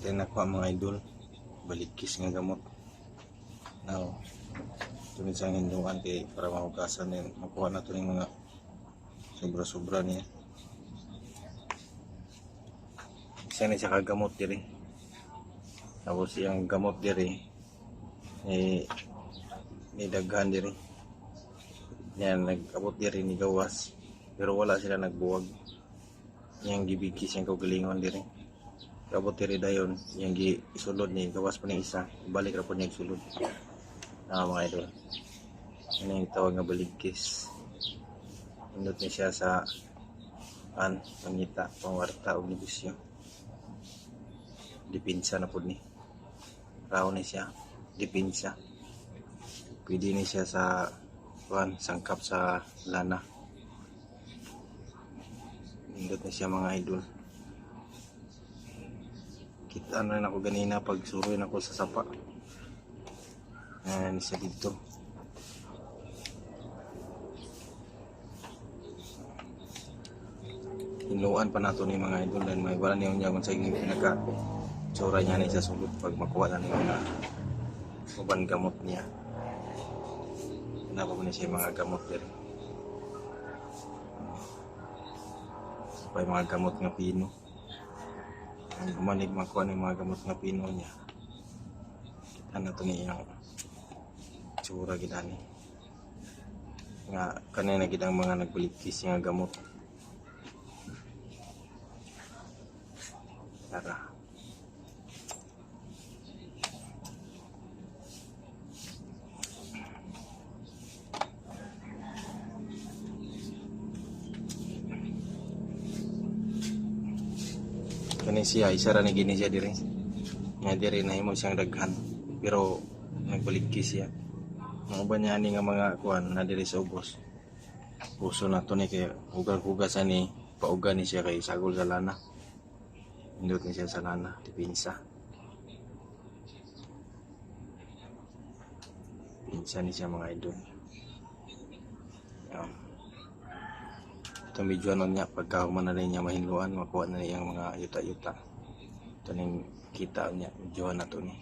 kay nakuha mga idol, balikis nga gamot. Now, tunid sa hinduan kay para mahugasan din, makuha na ito ng mga sobra-sobra niya. Isa na siya kagamot diri. Tapos yung gamot diri ni daghan diri. Yan, nag-abot diri ni gawas. Pero wala sila nagbuwag. Yang gibigis yung kaugalingon diri. Abot diri dayon, yung isulod ni gawas pa ni isa. Balik ra po niya isulod. Mga idol. Ano yung tawag nga baligkis. Indot ni siya sa pangita, pangwarta o negosyo. Dipinsa na po ni. Raw ni siya. Dipinsa. Pwede ni siya sa sangkap sa lana. Indot ni siya mga idol. Kita na ako ganina pag suruin ako sa sapa. Ayan siya dito. Hinuan pa nato ni mga idol dan may wala niyo niya kung sa inyong pinaka tsura niya na sa sulod pag makuha na niyo na uban gamot niya. Napa po niya siya mga gamot din. Pa mga gamot nga pino. Ang gumanig makuha ng mga gamot nga pino niya. Kita na ito niya tsura gidani. Nga kanina gidang mga nagbalikis nga gamot. Tara. Kani siya, isa ra ni gini siya diri. Nga diri na himo siyang daghan. Pero nagbaligkis siya. Ang uban niya ni nga mga kuan na diri sa ubos. Puso na to ni kay hugas-hugasan ni pauga ni siya kay sagol sa lana. Indot ni siya sa lana, dipinsa. Pinsa ni siya mga idol. Yan. Ito medyo ano niya, pagkahuman na rin niya mahinluan, makuha na niya yung mga yuta-yuta. Ito ning kita niya, medyo na to ni.